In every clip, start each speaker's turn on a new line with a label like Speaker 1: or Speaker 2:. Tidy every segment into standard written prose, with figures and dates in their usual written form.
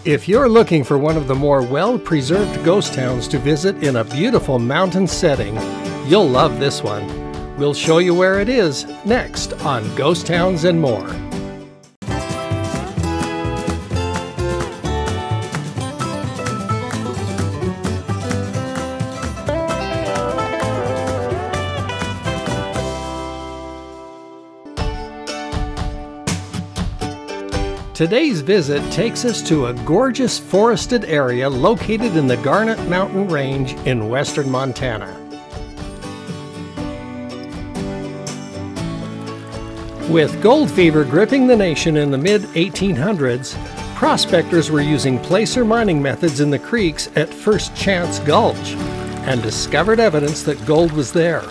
Speaker 1: If you're looking for one of the more well-preserved ghost towns to visit in a beautiful mountain setting, you'll love this one. We'll show you where it is next on Ghost Towns and More. Today's visit takes us to a gorgeous forested area located in the Garnet mountain range in western Montana. With gold fever gripping the nation in the mid-1800s, prospectors were using placer mining methods in the creeks at First Chance Gulch and discovered evidence that gold was there.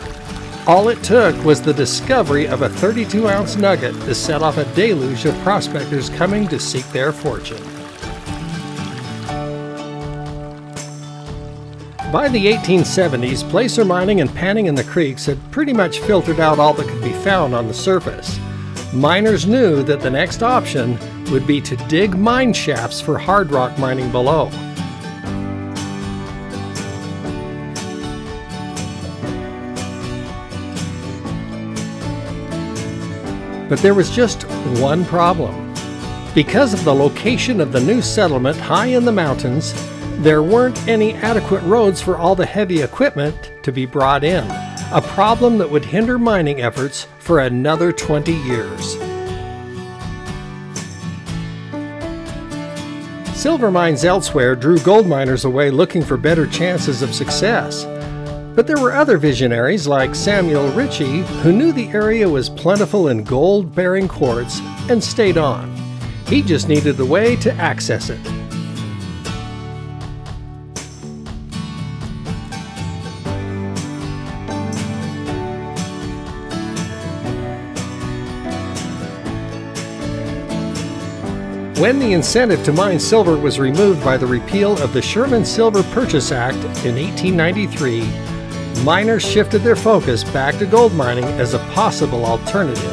Speaker 1: All it took was the discovery of a 32-ounce nugget to set off a deluge of prospectors coming to seek their fortune. By the 1870s, placer mining and panning in the creeks had pretty much filtered out all that could be found on the surface. Miners knew that the next option would be to dig mine shafts for hard rock mining below. But there was just one problem. Because of the location of the new settlement high in the mountains, there weren't any adequate roads for all the heavy equipment to be brought in, a problem that would hinder mining efforts for another 20 years. Silver mines elsewhere drew gold miners away looking for better chances of success. But there were other visionaries like Samuel Ritchie who knew the area was plentiful in gold-bearing quartz and stayed on. He just needed a way to access it. When the incentive to mine silver was removed by the repeal of the Sherman Silver Purchase Act in 1893, miners shifted their focus back to gold mining as a possible alternative.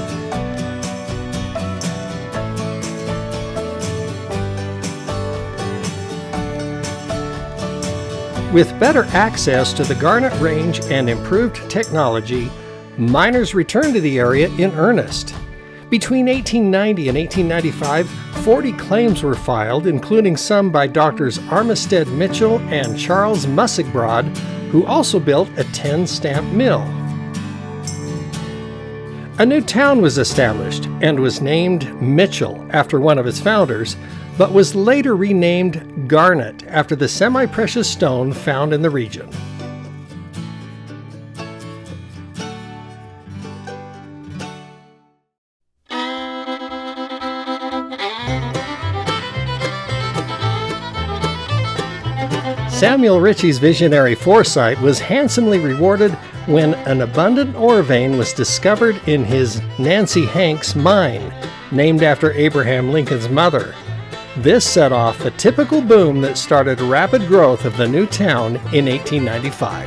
Speaker 1: With better access to the Garnet Range and improved technology, miners returned to the area in earnest. Between 1890 and 1895, 40 claims were filed, including some by Drs. Armistead Mitchell and Charles Mussigbroad, who also built a 10-stamp mill. A new town was established and was named Mitchell after one of its founders, but was later renamed Garnet after the semi-precious stone found in the region. Samuel Ritchie's visionary foresight was handsomely rewarded when an abundant ore vein was discovered in his Nancy Hanks mine, named after Abraham Lincoln's mother. This set off a typical boom that started rapid growth of the new town in 1895.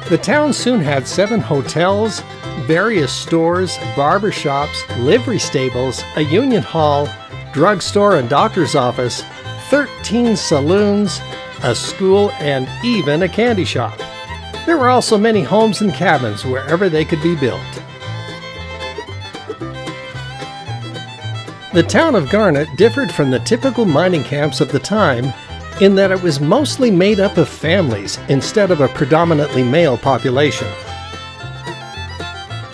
Speaker 1: The town soon had 7 hotels, various stores, barber shops, livery stables, a union hall, drugstore and doctor's office, 13 saloons, a school, and even a candy shop. There were also many homes and cabins wherever they could be built. The town of Garnet differed from the typical mining camps of the time in that it was mostly made up of families instead of a predominantly male population.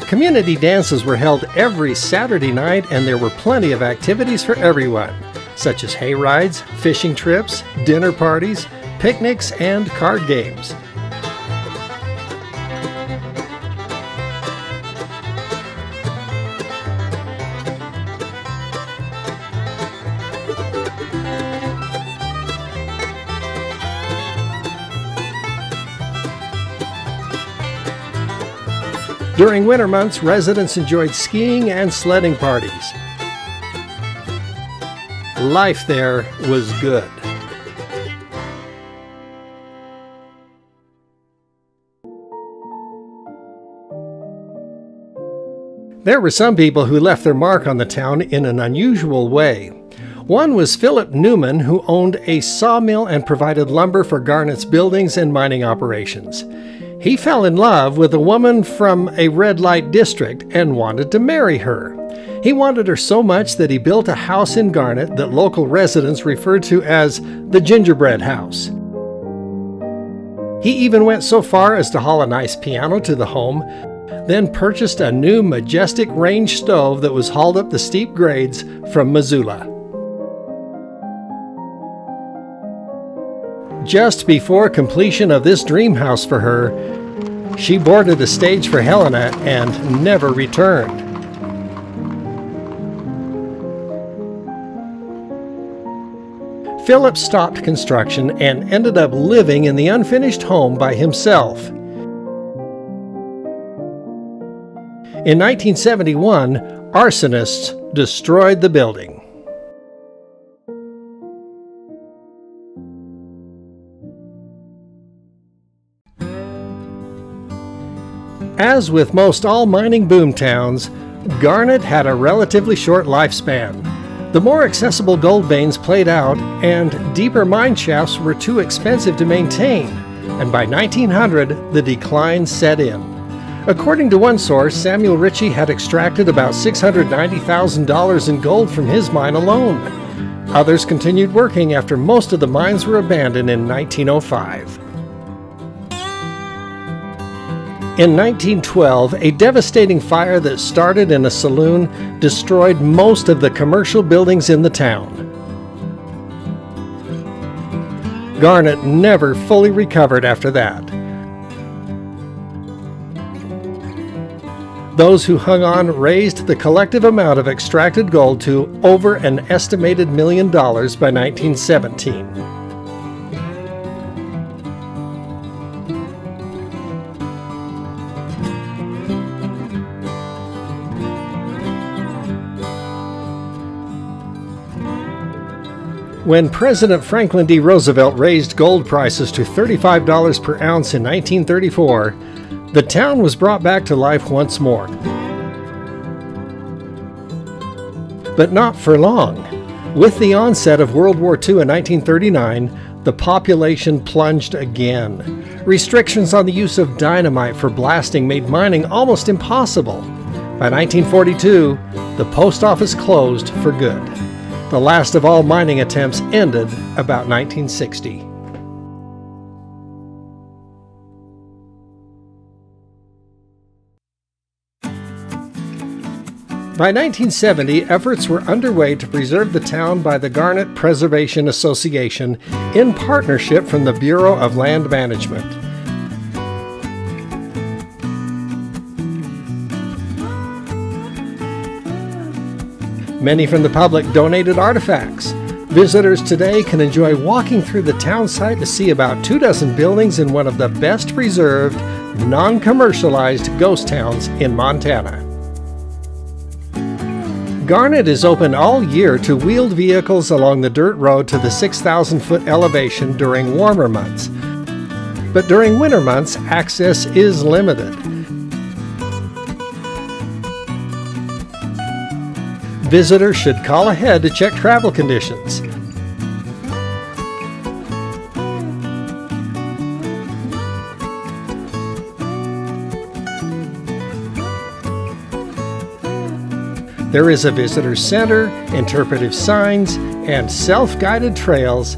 Speaker 1: Community dances were held every Saturday night, and there were plenty of activities for everyone, such as hay rides, fishing trips, dinner parties, picnics, and card games. During winter months, residents enjoyed skiing and sledding parties. Life there was good. There were some people who left their mark on the town in an unusual way. One was Philip Newman, who owned a sawmill and provided lumber for Garnet's buildings and mining operations. He fell in love with a woman from a red light district and wanted to marry her. He wanted her so much that he built a house in Garnet that local residents referred to as the Gingerbread House. He even went so far as to haul a nice piano to the home, then purchased a new majestic range stove that was hauled up the steep grades from Missoula. Just before completion of this dream house for her, she boarded a stage for Helena and never returned. Philip stopped construction and ended up living in the unfinished home by himself. In 1971, arsonists destroyed the building. As with most all mining boom towns, Garnet had a relatively short lifespan. The more accessible gold veins played out, and deeper mine shafts were too expensive to maintain, and by 1900 the decline set in. According to one source, Samuel Ritchie had extracted about $690,000 in gold from his mine alone. Others continued working after most of the mines were abandoned in 1905. In 1912, a devastating fire that started in a saloon destroyed most of the commercial buildings in the town. Garnet never fully recovered after that. Those who hung on raised the collective amount of extracted gold to over an estimated $1 million by 1917. When President Franklin D. Roosevelt raised gold prices to $35 per ounce in 1934, the town was brought back to life once more. But not for long. With the onset of World War II in 1939, the population plunged again. Restrictions on the use of dynamite for blasting made mining almost impossible. By 1942, the post office closed for good. The last of all mining attempts ended about 1960. By 1970, efforts were underway to preserve the town by the Garnet Preservation Association in partnership from the Bureau of Land Management. Many from the public donated artifacts. Visitors today can enjoy walking through the town site to see about 24 buildings in one of the best preserved, non-commercialized ghost towns in Montana. Garnet is open all year to wheeled vehicles along the dirt road to the 6,000-foot elevation during warmer months. But during winter months, access is limited. Visitors should call ahead to check travel conditions. There is a visitor center, interpretive signs, and self-guided trails,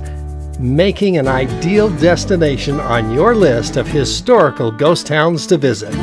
Speaker 1: making an ideal destination on your list of historical ghost towns to visit.